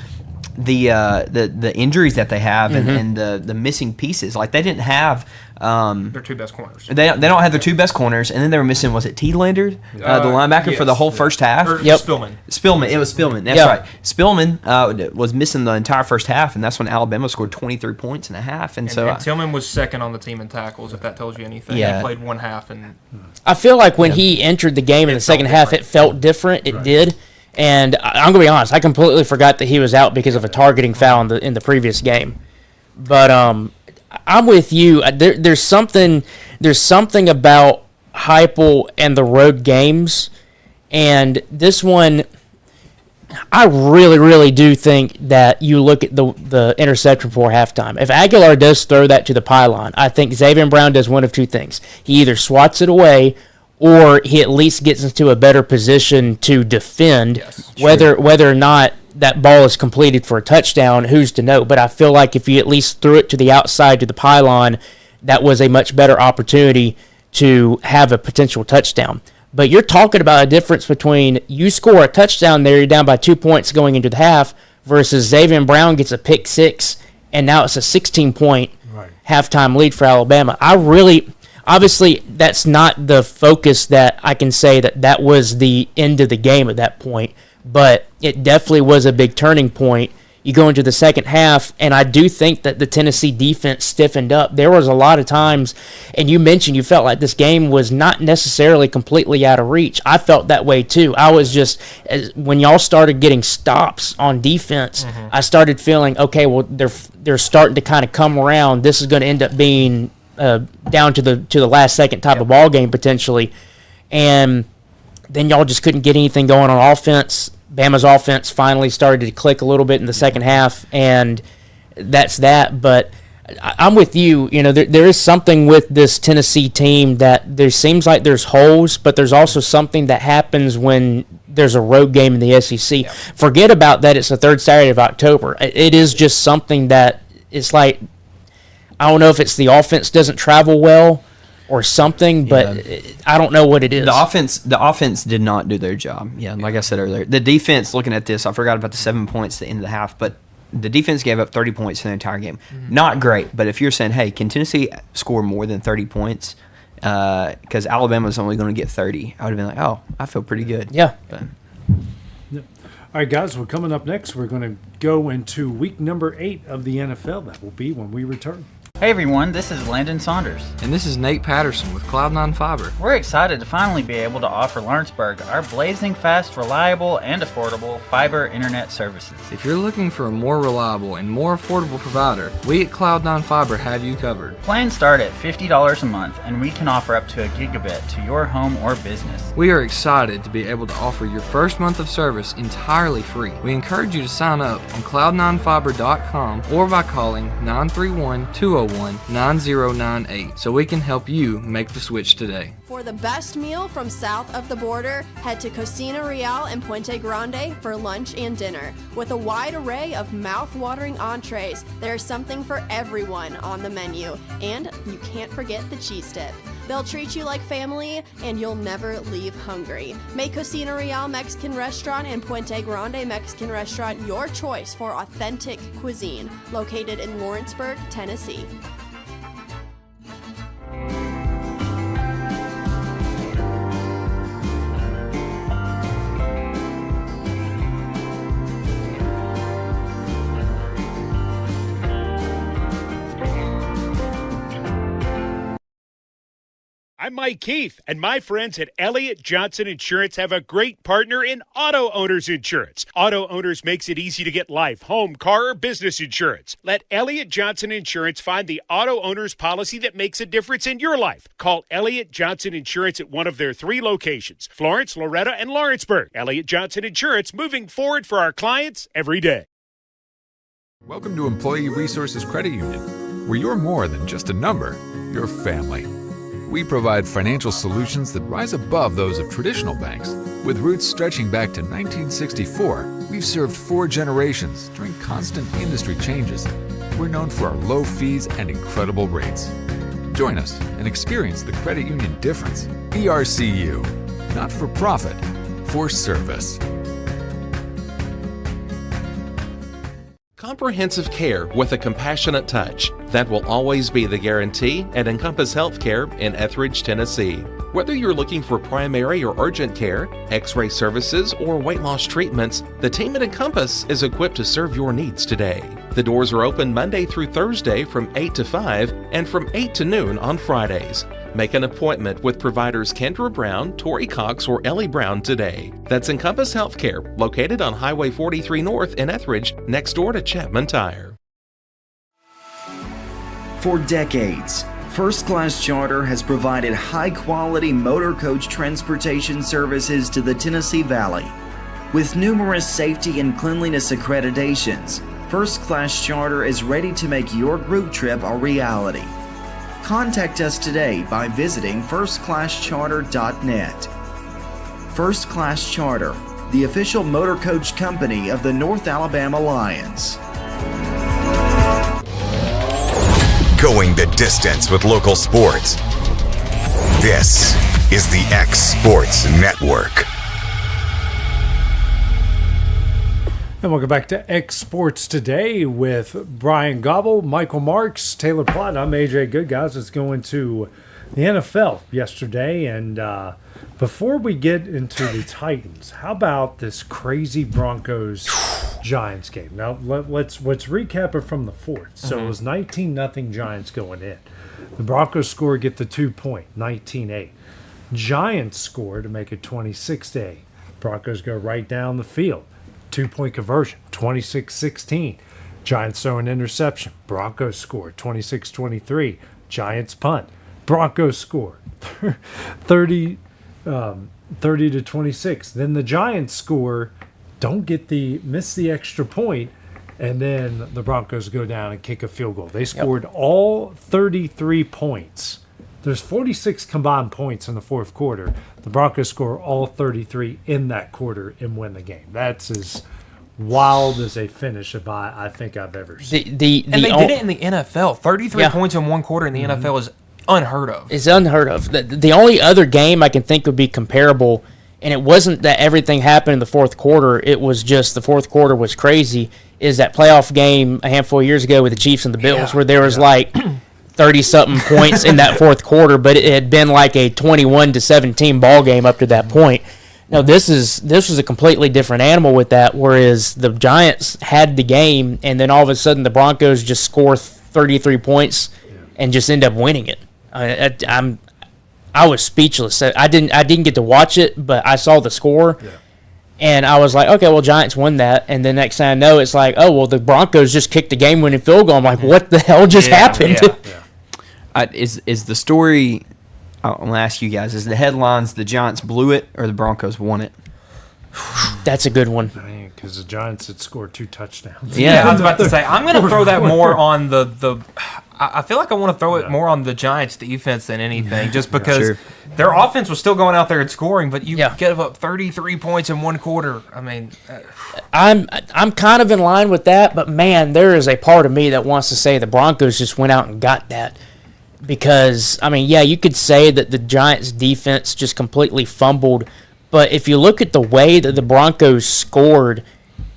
the injuries that they have and the missing pieces. Like they didn't have their two best corners. They don't have their two best corners, and then they were missing. Was it Thielander, the linebacker, for the whole first half? Spillman. It was Spillman. That's right. Spillman was missing the entire first half, and that's when Alabama scored 23 points in a half. And Tillman was second on the team in tackles, if that tells you anything. He played one half, and I feel like when he entered the game in the second half, it felt different. It did. And I'm going to be honest, I completely forgot that he was out because of a targeting foul in the previous game. But I'm with you. There's something about Heupel and the road games. And this one, I really, really do think that you look at the interception before halftime. If Aguilar does throw that to the pylon, I think Xavier Brown does one of two things. He either swats it away or he at least gets into a better position to defend. Whether or not that ball is completed for a touchdown, who's to know? But I feel like if you at least threw it to the outside to the pylon, that was a much better opportunity to have a potential touchdown. But you're talking about a difference between you score a touchdown there, you're down by 2 points going into the half, versus Xavier Brown gets a pick six, and now it's a 16-point halftime lead for Alabama. Obviously, that's not the focus that I can say that was the end of the game at that point, but it definitely was a big turning point. You go into the second half, and I do think that the Tennessee defense stiffened up. There was a lot of times, and you mentioned you felt like this game was not necessarily completely out of reach. I felt that way too. I was just, when y'all started getting stops on defense, I started feeling, okay, well, they're starting to kind of come around. This is going to end up being down to the last second type of ball game potentially. And then y'all just couldn't get anything going on offense. Bama's offense finally started to click a little bit in the second half, and that's that. But I'm with you. You know, there is something with this Tennessee team that there seems like there's holes, but there's also something that happens when there's a road game in the SEC. Yeah. Forget about that. It's the third Saturday of October. It is just something that it's like, I don't know if it's the offense doesn't travel well or something, but I don't know what it is. The offense did not do their job. Yeah, like I said earlier. The defense, looking at this, I forgot about the 7 points at the end of the half, but the defense gave up 30 points in the entire game. Not great, but if you're saying, hey, can Tennessee score more than 30 points? Because Alabama's only going to get 30. I would have been like, oh, I feel pretty good. Yeah. But. All right, guys, we're coming up next. We're going to go into week number 8 of the NFL. That will be when we return. Hey everyone, this is Landon Saunders. And this is Nate Patterson with Cloud9 Fiber. We're excited to finally be able to offer Lawrenceburg our blazing fast, reliable, and affordable fiber internet services. If you're looking for a more reliable and more affordable provider, we at Cloud9 Fiber have you covered. Plans start at $50 a month, and we can offer up to a gigabit to your home or business. We are excited to be able to offer your first month of service entirely free. We encourage you to sign up on cloud9fiber.com or by calling 931-201-9098 so we can help you make the switch today. For the best meal from south of the border, head to Cocina Real and Puente Grande for lunch and dinner. With a wide array of mouth-watering entrees, there's something for everyone on the menu. And you can't forget the cheese dip. They'll treat you like family, and you'll never leave hungry. Make Cocina Real Mexican Restaurant and Puente Grande Mexican Restaurant your choice for authentic cuisine, located in Lawrenceburg, Tennessee. I'm Mike Keith, and my friends at Elliott Johnson Insurance have a great partner in Auto Owners Insurance. Auto Owners makes it easy to get life, home, car, or business insurance. Let Elliott Johnson Insurance find the Auto Owners policy that makes a difference in your life. Call Elliott Johnson Insurance at one of their 3 locations, Florence, Loretto, and Lawrenceburg. Elliott Johnson Insurance, moving forward for our clients every day. Welcome to Employee Resources Credit Union, where you're more than just a number, you're family. We provide financial solutions that rise above those of traditional banks. With roots stretching back to 1964, we've served 4 generations during constant industry changes. We're known for our low fees and incredible rates. Join us and experience the credit union difference. ERCU, not for profit, for service. Comprehensive care with a compassionate touch. That will always be the guarantee at Encompass Healthcare in Etheridge, Tennessee. Whether you're looking for primary or urgent care, x-ray services, or weight loss treatments, the team at Encompass is equipped to serve your needs today. The doors are open Monday through Thursday from 8 to 5 and from 8 to noon on Fridays. Make an appointment with providers Kendra Brown, Tori Cox, or Ellie Brown today. That's Encompass Healthcare, located on Highway 43 North in Etheridge, next door to Chapman Tire. For decades, First Class Charter has provided high-quality motor coach transportation services to the Tennessee Valley. With numerous safety and cleanliness accreditations, First Class Charter is ready to make your group trip a reality. Contact us today by visiting firstclasscharter.net. First Class Charter, the official motor coach company of the North Alabama Lions. Going the distance with local sports. This is the X Sports Network. And welcome back to X Sports Today with Bryant Gobble, Michael Marks, Taylor Plott. I'm AJ Good, guys. Let's go into the NFL yesterday. And before we get into the Titans, how about this crazy Broncos Giants game. Now let's recap it from the fourth. So it was 19-0 Giants going in. The Broncos score, get the 2 point, 19-8. Giants score to make it 26-8. Broncos go right down the field. 2 point conversion, 26-16. Giants throw an interception. Broncos score, 26-23. Giants punt. Broncos score, 30 to 26. Then the Giants score, miss the extra point, and then the Broncos go down and kick a field goal. They scored all 33 points. There's 46 combined points in the fourth quarter. The Broncos score all 33 in that quarter and win the game. That's as wild as a finish I think I've ever seen. And they did it in the NFL. 33 points in one quarter in the NFL is unheard of. It's unheard of. The only other game I can think would be comparable, and it wasn't that everything happened in the fourth quarter, it was just the fourth quarter was crazy, is that playoff game a handful of years ago with the Chiefs and the Bills where there was like 30-something points in that fourth quarter, but it had been like a 21-17 ball game up to that point. Now, this was a completely different animal with that, whereas the Giants had the game, and then all of a sudden the Broncos just score 33 points and just end up winning it. I was speechless. I didn't get to watch it, but I saw the score, and I was like, okay, well, Giants won that. And the next thing I know, it's like, oh, well, the Broncos just kicked the game-winning field goal. I'm like, what the hell just happened? Is the story? I want to ask you guys: is the headlines the Giants blew it or the Broncos won it? That's a good one. Because the Giants had scored 2 touchdowns. Yeah, I was about to say, I'm going to throw that more on the I feel like I want to throw it more on the Giants' defense than anything, just because their offense was still going out there and scoring, but you give up 33 points in one quarter. I mean, I'm kind of in line with that, but man, there is a part of me that wants to say the Broncos just went out and got that. Because, I mean, you could say that the Giants' defense just completely fumbled, but if you look at the way that the Broncos scored,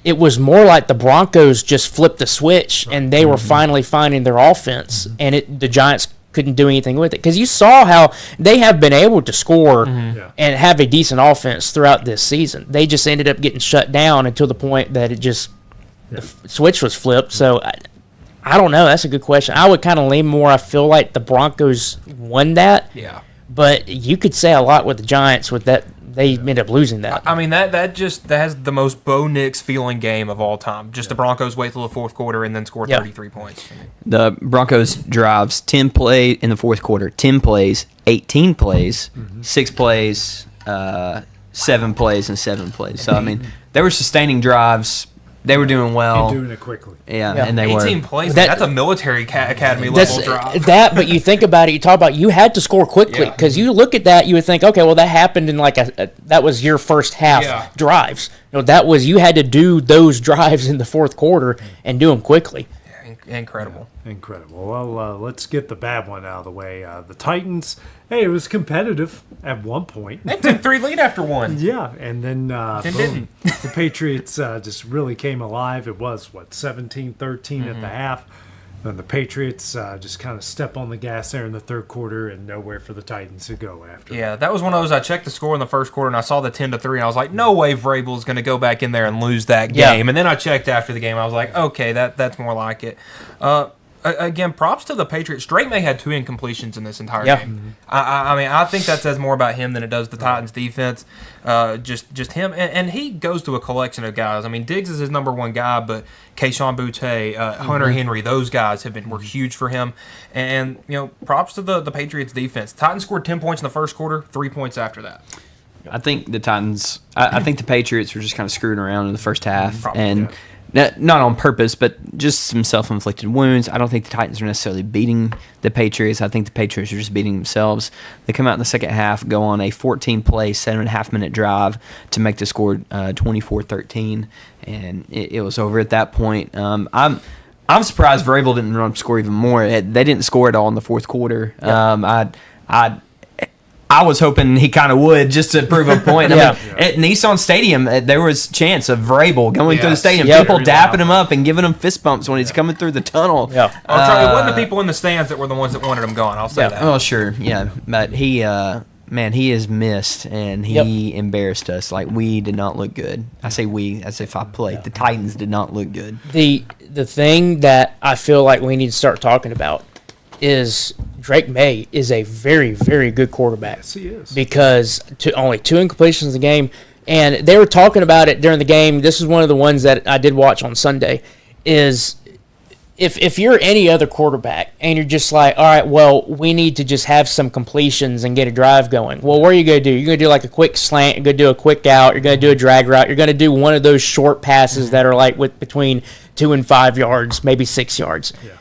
it was more like the Broncos just flipped the switch and they were finally finding their offense, and the Giants couldn't do anything with it. Because you saw how they have been able to score and have a decent offense throughout this season. They just ended up getting shut down until the point that it just the switch was flipped. So I don't know. That's a good question. I would kind of lean more. I feel like the Broncos won that. Yeah. But you could say a lot with the Giants with that. They ended up losing that. I mean, that has the most Bo Nix feeling game of all time. Just the Broncos wait till the fourth quarter and then score 33 points. The Broncos drives 10 plays in the fourth quarter, 10 plays, 18 plays, 6 plays, 7 plays, and 7 plays. So, I mean, they were sustaining drives. They were doing well. And doing it quickly. Yeah, and they 18 were. plays. That's a military academy level drive. But you think about it, you talk about you had to score quickly because you look at that, you would think, okay, well, that happened in like that was your first half drives. You had to do those drives in the fourth quarter and do them quickly. Incredible. Incredible. Well, let's get the bad one out of the way. The Titans, it was competitive at one point. They took 3 lead after one. Yeah, and then boom, the Patriots just really came alive. It was, 17-13 at the half. Then the Patriots just kind of step on the gas there in the third quarter and nowhere for the Titans to go after. Yeah, that was one of those. I checked the score in the first quarter and I saw the 10-3 and I was like, no way Vrabel's going to go back in there and lose that game. And then I checked after the game. I was like, okay, that's more like it. Again, props to the Patriots. Drake May had 2 incompletions in this entire game. I mean, I think that says more about him than it does the Titans' defense. Just him, and he goes to a collection of guys. I mean, Diggs is his number one guy, but Kayshon Boutte, Hunter Henry, those guys were huge for him. And props to the Patriots' defense. Titans scored 10 points in the first quarter, 3 points after that. I think the Titans. I think the Patriots were just kind of screwing around in the first half, Probably, not on purpose, but just some self-inflicted wounds. I don't think the Titans are necessarily beating the Patriots. I think the Patriots are just beating themselves. They come out in the second half, go on a 14-play, 7.5-minute drive to make the score 24-13, and it was over at that point. I'm surprised Vrabel didn't run score even more. They didn't score at all in the fourth quarter. I was hoping he kind of would just to prove a point. I mean, at Nissan Stadium, there was chance of Vrabel going through the stadium, people dapping him up and giving him fist bumps when he's coming through the tunnel. It wasn't the people in the stands that were the ones that wanted him gone. I'll say that. Oh, sure, but he man, he is missed, and he embarrassed us. Like, we did not look good. I say we as if I played. The Titans did not look good. The thing that I feel like we need to start talking about is Drake May is a very, very good quarterback. Yes, he is. Because only 2 incompletions in the game, and they were talking about it during the game. This is one of the ones that I did watch on Sunday, is if you're any other quarterback and you're just like, all right, well, we need to just have some completions and get a drive going. Well, what are you going to do? You're going to do like a quick slant. You're going to do a quick out. You're going to do a drag route. You're going to do one of those short passes that are like between 2 and 5 yards, maybe 6 yards. Yeah.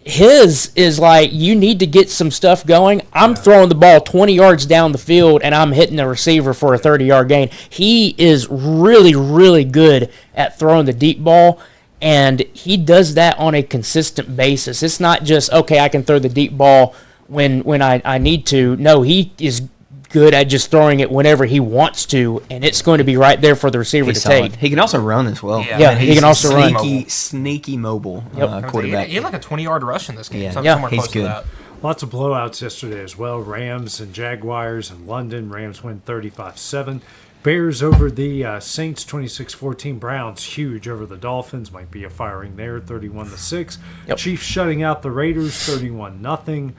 His is like, you need to get some stuff going. I'm throwing the ball 20 yards down the field, and I'm hitting the receiver for a 30-yard gain. He is really, really good at throwing the deep ball, and he does that on a consistent basis. It's not just, okay, I can throw the deep ball when I need to. No, he is good at just throwing it whenever he wants to, and it's going to be right there for the receiver to take. He can also run as well. Yeah, he can also run. Sneaky mobile quarterback. He had like a 20-yard rush in this game. Yeah, he's good. Lots of blowouts yesterday as well. Rams and Jaguars in London. Rams win 35-7. Bears over the Saints 26-14. Browns huge over the Dolphins. Might be a firing there, 31-6. Chiefs shutting out the Raiders, 31-0.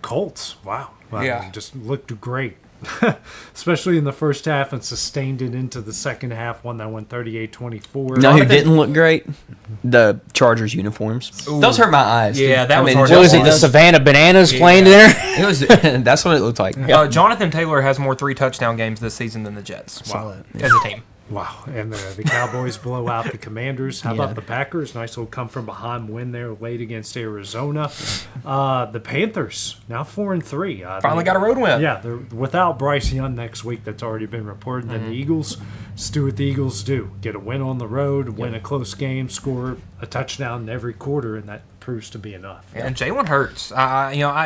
Colts, wow. Just looked great. Especially in the first half, and sustained it into the second half. One that went 38-24. No, who didn't look great? The Chargers uniforms. Ooh. Those hurt my eyes. Yeah, that was hard. What was it, the Savannah Bananas playing there? It was. That's what it looked like. Jonathan Taylor has more 3-touchdown games this season than the Jets. Wow. As a team. Wow, and the Cowboys blow out the Commanders. How about the Packers? Nice little come-from-behind win there late against Arizona. The Panthers, now 4-3. Finally got a road win. Yeah, they're without Bryce Young next week. That's already been reported. Then the Eagles, just do what the Eagles do. Get a win on the road, win a close game, score a touchdown in every quarter, and that proves to be enough. And Jalen Hurts,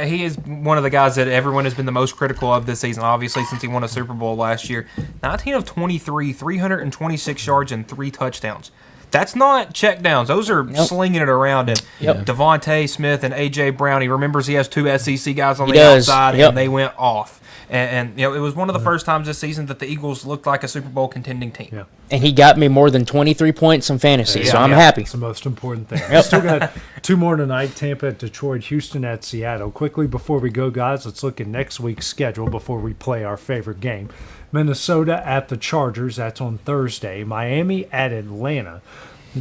he is one of the guys that everyone has been the most critical of this season, obviously, since he won a Super Bowl last year. 19 of 23, 326 yards and 3 touchdowns. That's not check downs. Those are slinging it around. And Devontae Smith and A.J. Brown, he remembers he has 2 SEC guys on the outside, and they went off. And it was one of the first times this season that the Eagles looked like a Super Bowl contending team. Yeah. And he got me more than 23 points in fantasy, so I'm happy. That's the most important thing. We still got 2 more tonight, Tampa at Detroit, Houston at Seattle. Quickly, before we go, guys, let's look at next week's schedule before we play our favorite game. Minnesota at the Chargers, that's on Thursday. Miami at Atlanta.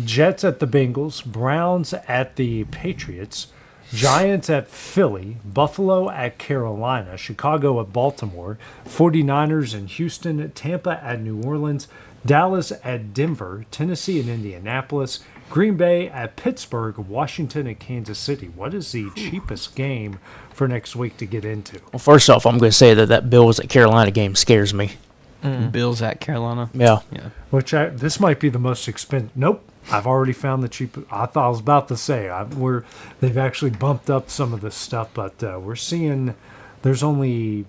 Jets at the Bengals. Browns at the Patriots. Giants at Philly, Buffalo at Carolina, Chicago at Baltimore, 49ers in Houston, Tampa at New Orleans, Dallas at Denver, Tennessee and Indianapolis, Green Bay at Pittsburgh, Washington at Kansas City. What is the cheapest game for next week to get into? Well, first off, I'm going to say that Bills at Carolina game scares me. Bills at Carolina? Yeah. This might be the most expensive. Nope. I've already found the cheapest. I thought I was about to say they've actually bumped up some of this stuff, but we're seeing there's only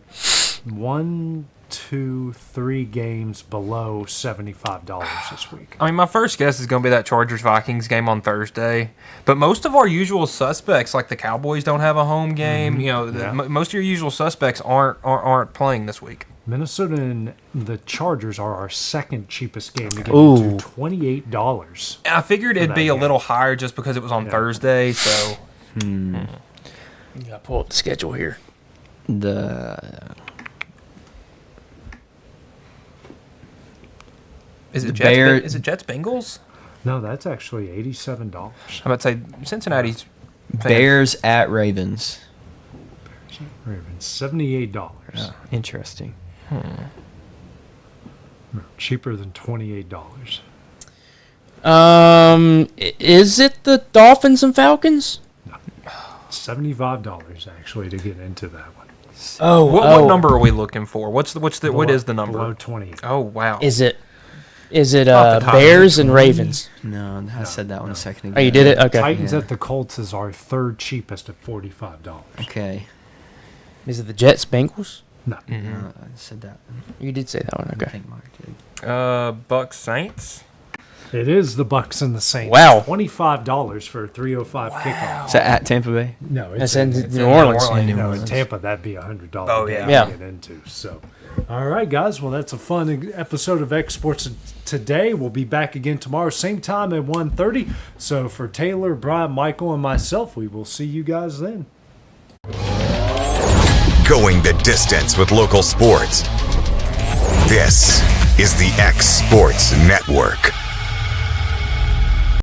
1, 2, 3 games below $75 this week. I mean, my first guess is going to be that Chargers-Vikings game on Thursday. But most of our usual suspects, like the Cowboys, don't have a home game. Most of your usual suspects aren't playing this week. Minnesota and the Chargers are our second cheapest game to get into, $28. I figured it'd be a little higher just because it was on Thursday. So, you gotta pull up the schedule here. Is it Jets Bengals? No, that's actually $87. I'm about to say Cincinnati's Bears at Ravens. Ravens, $78. Interesting. Cheaper than $28. Is it the Dolphins and Falcons? No. $75 actually to get into that one. What number are we looking for? What is the number? Below 20. Oh wow. Is it Bears and Ravens? No, I said that one a second ago. Oh, you did it? Okay. Titans at the Colts is our third cheapest at $45. Okay. Is it the Jets Bengals? No. No, I said that. You did say that one. Okay. I think Mark did. Bucks Saints. It is the Bucks and the Saints. Wow. $25 for a 3:05 kickoff. Is that at Tampa Bay? No, It's it's in New Orleans. No, in Tampa, that'd be $100 Oh, game yeah. to get into. So, all right, guys. Well, that's a fun episode of X Sports today. We'll be back again tomorrow, same time at 1:30. So, for Taylor, Brian, Michael, and myself, we will see you guys then. Going the distance with local sports. This is the X Sports Network.